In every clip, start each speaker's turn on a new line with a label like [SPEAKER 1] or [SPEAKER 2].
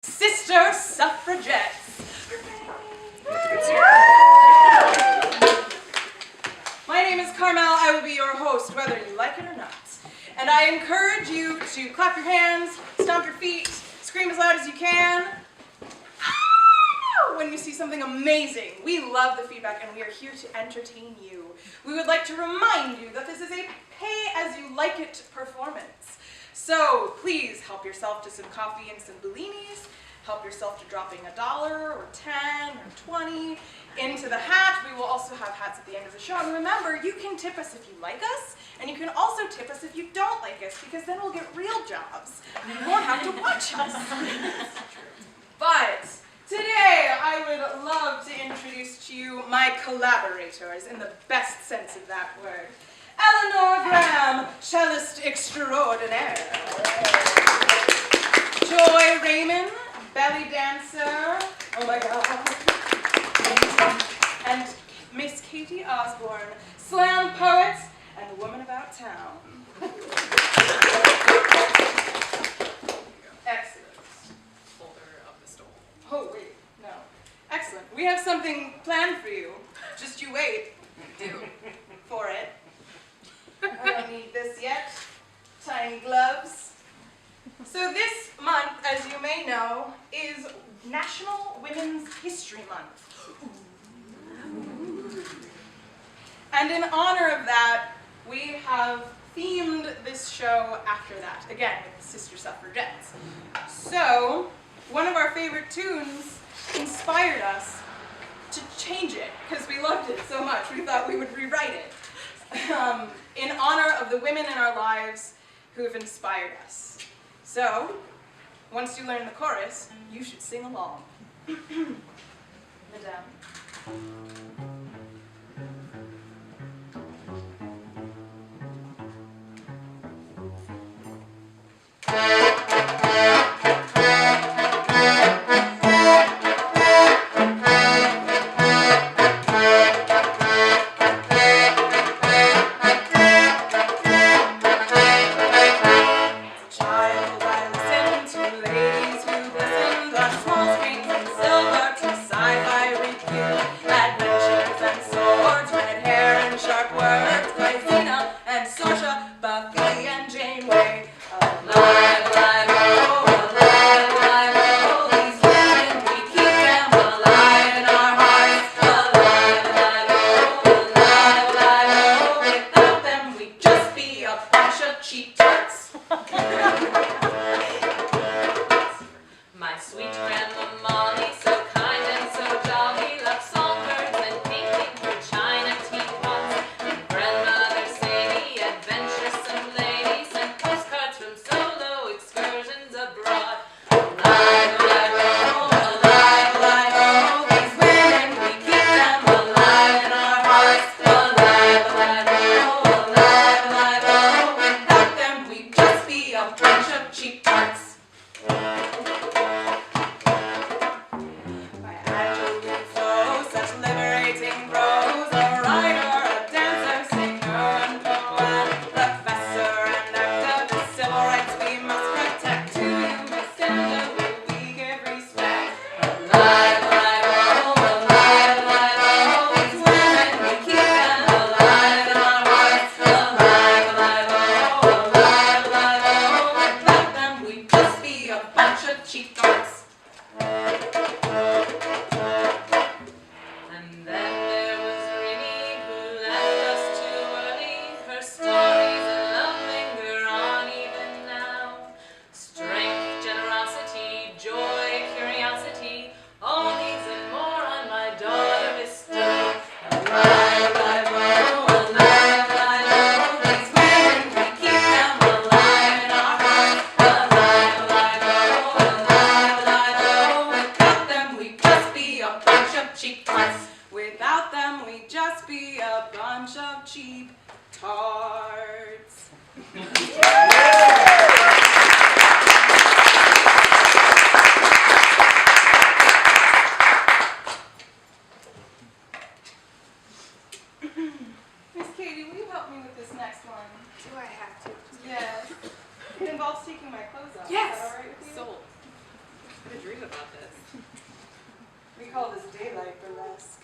[SPEAKER 1] Sister Suffragettes. My name is Carmel. I will be your host, whether you like it or not. And I encourage you to clap your hands, stomp your feet, scream as loud as you can when you see something amazing. We love the feedback and we are here to entertain you. We would like to remind you that this is a pay-as-you-like-it performance. So please help yourself to some coffee and some bellinis. Help yourself to dropping $1 or 10 or 20 into the hat. We will also have hats at the end of the show. And remember, you can tip us if you like us, and you can also tip us if you don't like us, because then we'll get real jobs. You won't have to watch us. But today, I would love to introduce to you my collaborators in the best sense of that word. Eleanor Graham, cellist extraordinaire. Joy Raymond, belly dancer. Oh my God. And Miss Katie Osborne, slam poet and woman about town. Excellent.
[SPEAKER 2] Holder of the stole.
[SPEAKER 1] Oh, wait, no. Excellent. We have something planned for you. Just you wait.
[SPEAKER 2] Do.
[SPEAKER 1] For it. I don't need this yet. Tiny gloves. So this month, as you may know, is National Women's History Month. And in honor of that, we have themed this show after that, again, with Sister Suffragettes. So, one of our favorite tunes inspired us to change it, because we loved it so much, we thought we would rewrite it, in honor of the women in our lives who have inspired us. So, once you learn the chorus, you should sing along. Madame.
[SPEAKER 2] had a dream about this.
[SPEAKER 1] We call this daylight burlesque.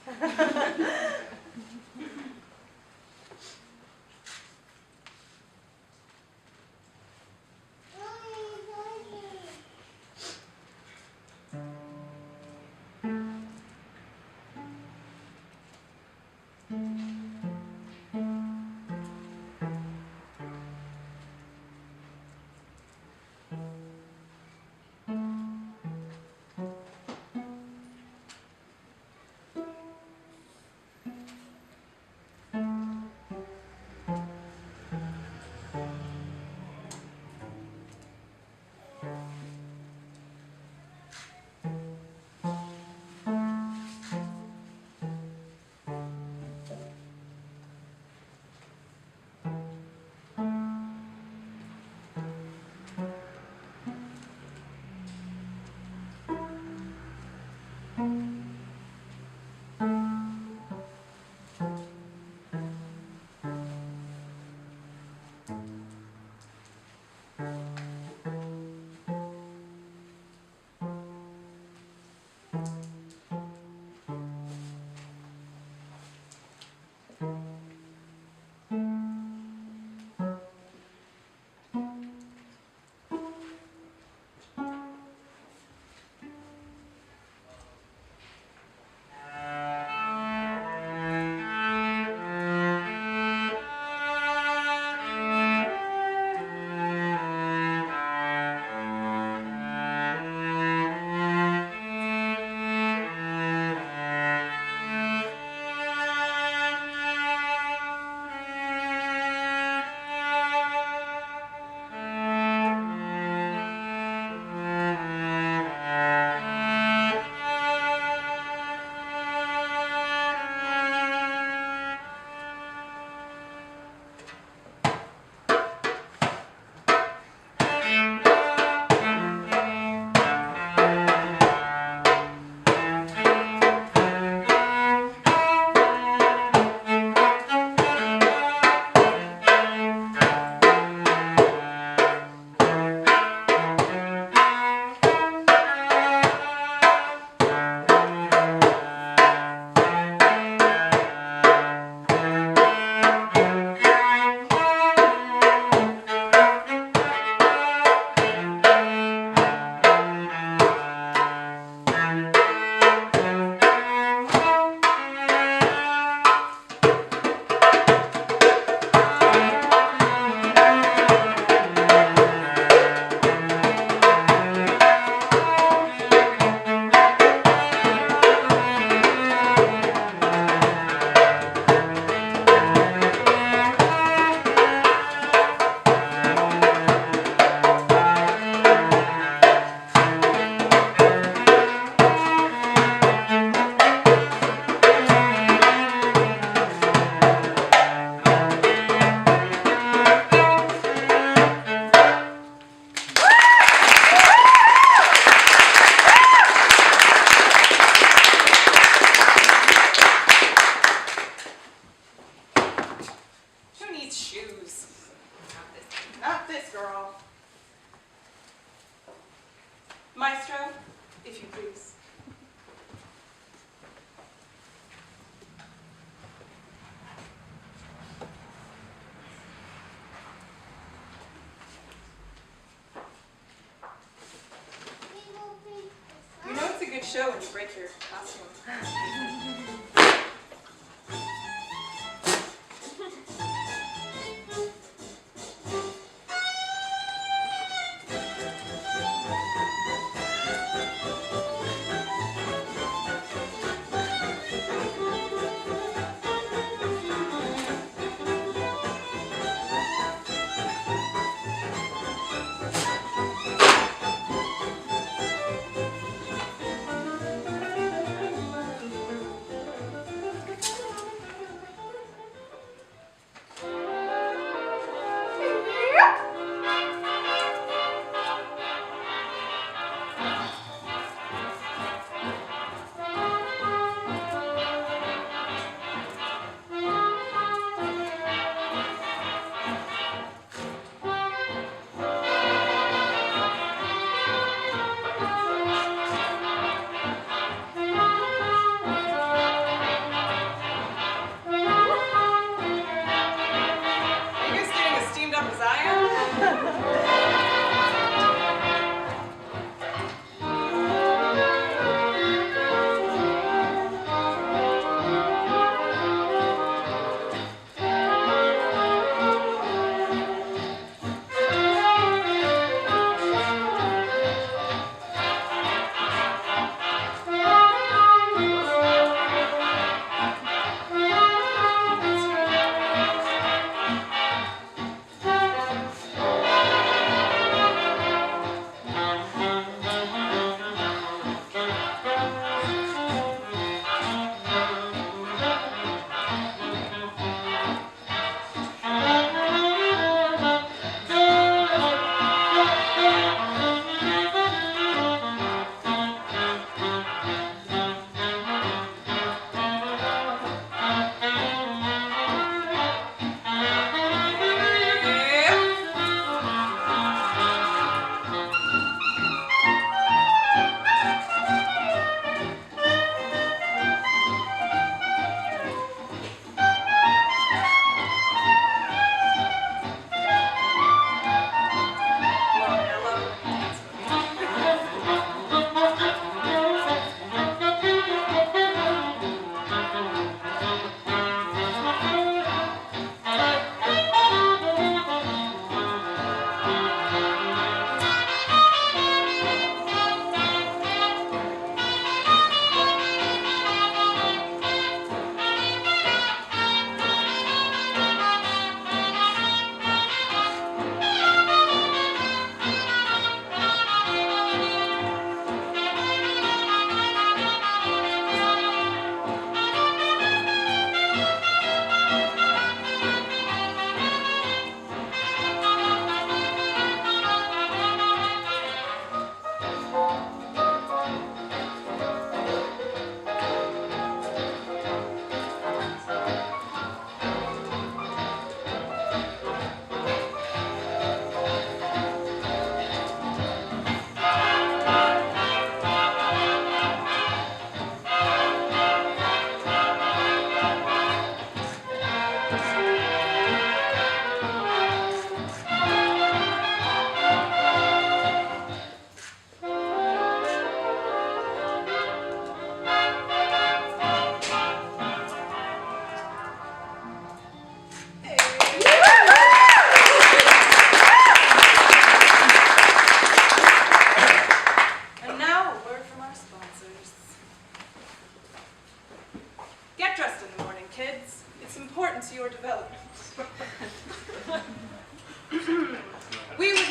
[SPEAKER 1] Show when you break your costume.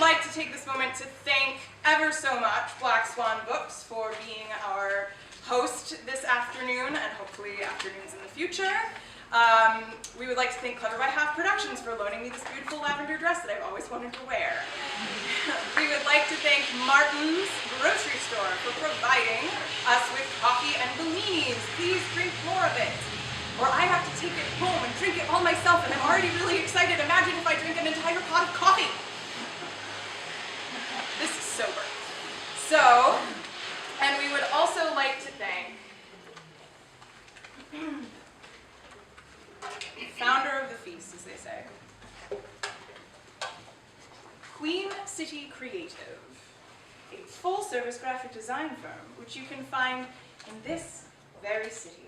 [SPEAKER 1] would like to take this moment to thank ever so much Black Swan Books for being our host this afternoon, and hopefully afternoons in the future. We would like to thank Clever by Half Productions for loaning me this beautiful lavender dress that I've always wanted to wear. We would like to thank Martin's Grocery Store for providing us with coffee and bellinis. Please drink more of it. Or I have to take it home and drink it all myself, and I'm already really excited. Imagine if I drink an entire pot of coffee. This is sober. So, and we would also like to thank founder of the feast, as they say, Queen City Creative, a full-service graphic design firm, which you can find in this very city.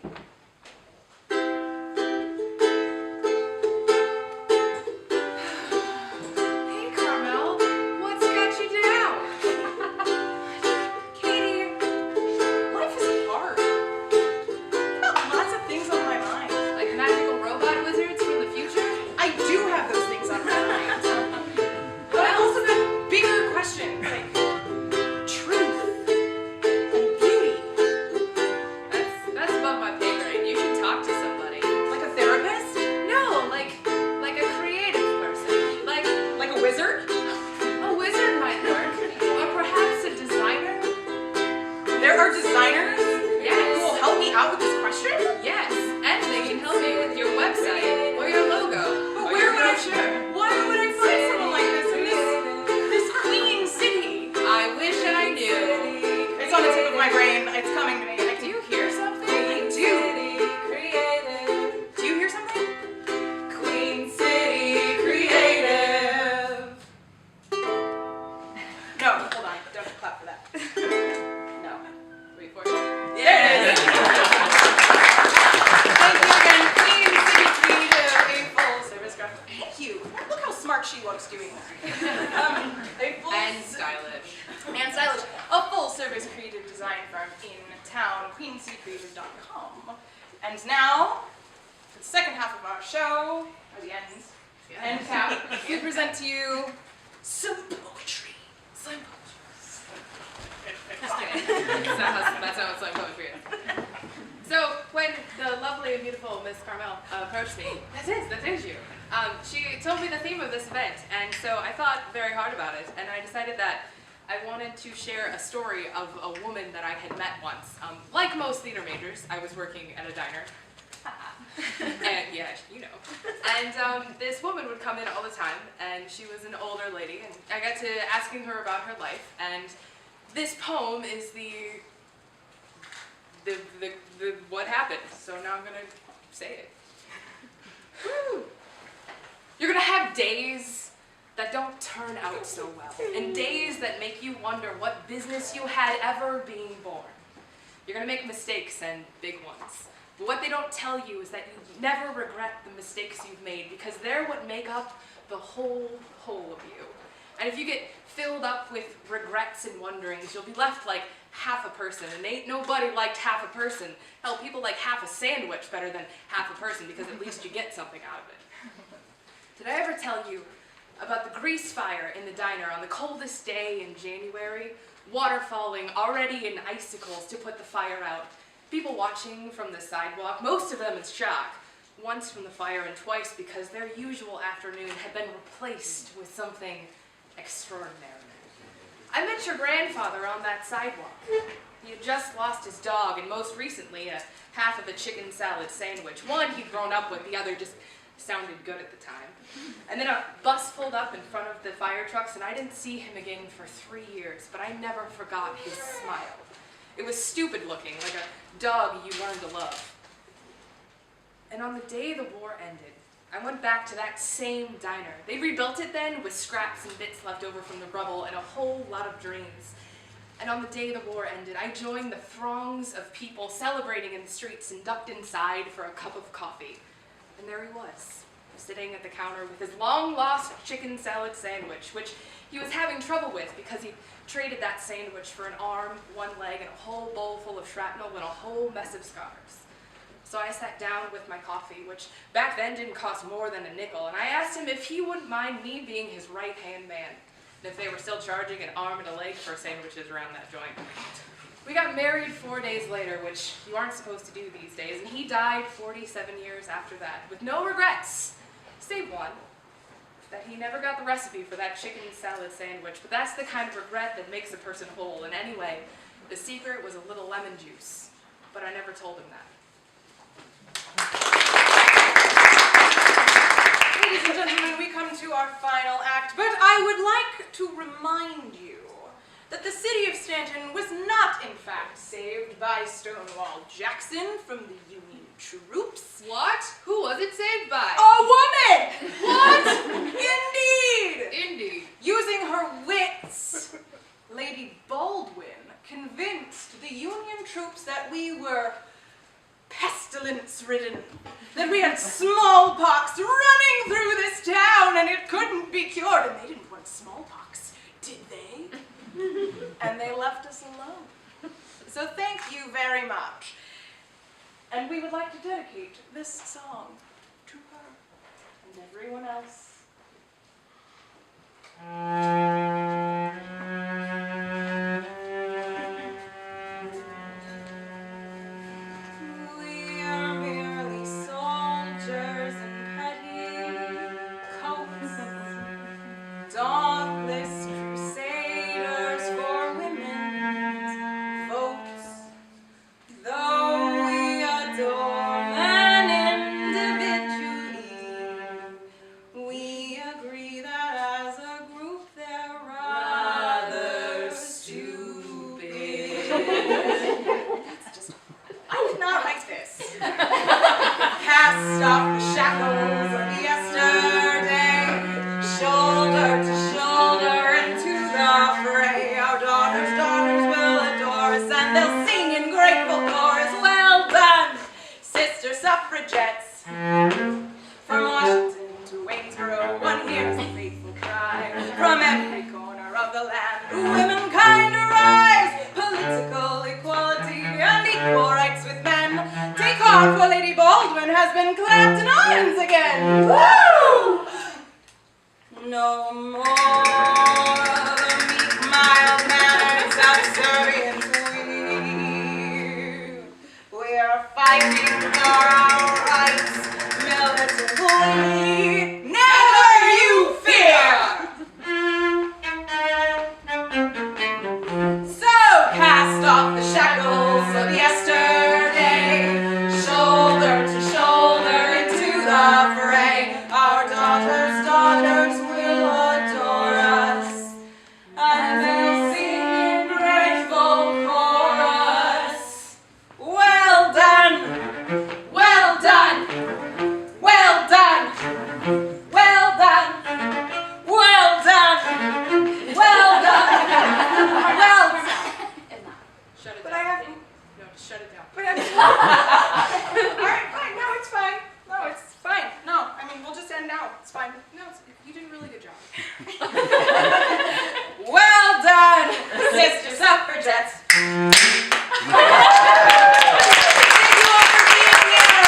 [SPEAKER 1] And now, for the second half of our show, or the end cap, we present to you some poetry. Some poetry.
[SPEAKER 2] That's how it's like poetry is. So when the lovely and beautiful Miss Carmel approached me, that is you. She told me the theme of this event, and so I thought very hard about it, and I decided that I wanted to share a story of a woman that I had met once. Like most theater majors, I was working at a diner. And yeah, you know. And this woman would come in all the time, and she was an older lady, and I got to asking her about her life, and this poem is the what happened. So now I'm gonna say it. Woo! You're gonna have days that don't turn out so well, and days that make you wonder what business you had ever being born. You're gonna make mistakes, and big ones. But what they don't tell you is that you never regret the mistakes you've made, because they're what make up the whole of you. And if you get filled up with regrets and wonderings, you'll be left like half a person, and ain't nobody liked half a person. Hell, people like half a sandwich better than half a person, because at least you get something out of it. Did I ever tell you about the grease fire in the diner on the coldest day in January? Water falling already in icicles to put the fire out. People watching from the sidewalk, most of them in shock. Once from the fire and twice because their usual afternoon had been replaced with something extraordinary. I met your grandfather on that sidewalk. He had just lost his dog, and most recently a half of a chicken salad sandwich. One he'd grown up with, the other just sounded good at the time. And then a bus pulled up in front of the fire trucks, and I didn't see him again for 3 years, but I never forgot his smile. It was stupid looking, like a dog you learn to love. And on the day the war ended, I went back to that same diner. They rebuilt it then with scraps and bits left over from the rubble and a whole lot of dreams. And on the day the war ended, I joined the throngs of people celebrating in the streets and ducked inside for a cup of coffee. And there he was, sitting at the counter with his long-lost chicken salad sandwich, which he was having trouble with because he traded that sandwich for an arm, one leg, and a whole bowl full of shrapnel and a whole mess of scars. So I sat down with my coffee, which back then didn't cost more than a nickel, and I asked him if he wouldn't mind me being his right-hand man. and if they were still charging an arm and a leg for sandwiches around that joint. We got married 4 days later, which you aren't supposed to do these days, and he died 47 years after that, with no regrets, save one, that he never got the recipe for that chicken salad sandwich, but that's the kind of regret that makes a person whole. And anyway, the secret was a little lemon juice, but I never told him that.
[SPEAKER 1] Ladies and gentlemen, we come to our final act, but I would like to remind you that the city of Stanton was not, in fact, saved by Stonewall Jackson from the Union troops.
[SPEAKER 2] What? Who was it saved by?
[SPEAKER 1] A woman!
[SPEAKER 2] What?
[SPEAKER 1] Indeed!
[SPEAKER 2] Indeed.
[SPEAKER 1] Using her wits, Lady Baldwin convinced the Union troops that we were pestilence-ridden, that we had smallpox running through this town and it couldn't be cured. And they didn't want smallpox, did they? And they left us alone. So thank you very much. And we would like to dedicate this song to her and everyone else. We are merely soldiers in petty coats, dauntless crusaders for women's votes. Though we adore men individually, we agree that as a group they're rather stupid. I did not write this. Cast off the shackles of yesterday, shoulder to shoulder into the fray. Our daughters will adore us, and they'll sing in grateful chorus. Well done, sister suffragettes. From Washington to Waynesboro, one hears a faithful cry. From every corner of the land, womankind arise. Political equality and equal rights with men. Take heart, for Lady Baldwin has been clapped in irons again. Woo! No more the meek, mild manners subservient we are fighting for our rights militantly. Never you fear! So cast off the shackles of yesterday, shoulder to shoulder into the fray. Our daughters will adore us, and they'll sing in grateful chorus. Well done, well done, well done, well done, well done, well done, well done.
[SPEAKER 2] Shut it
[SPEAKER 1] But
[SPEAKER 2] down.
[SPEAKER 1] I haven't.
[SPEAKER 2] No, just shut it down.
[SPEAKER 1] But I'm Alright, fine. No, it's fine. No, it's fine. No, I mean, we'll just end now. It's fine.
[SPEAKER 2] No, you did a really good job.
[SPEAKER 1] Well done, sister suffragettes. Thank you all for being here.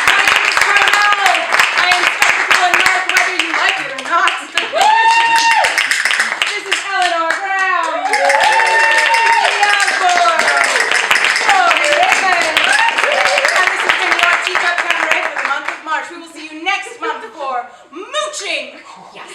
[SPEAKER 1] My name is Carmel. I am spectacle in Mirth, whether you like it or not. This is Eleanor Brown. And this has been your Teacup Cabaret for the month of March. We will see you next month for mooching. Yes.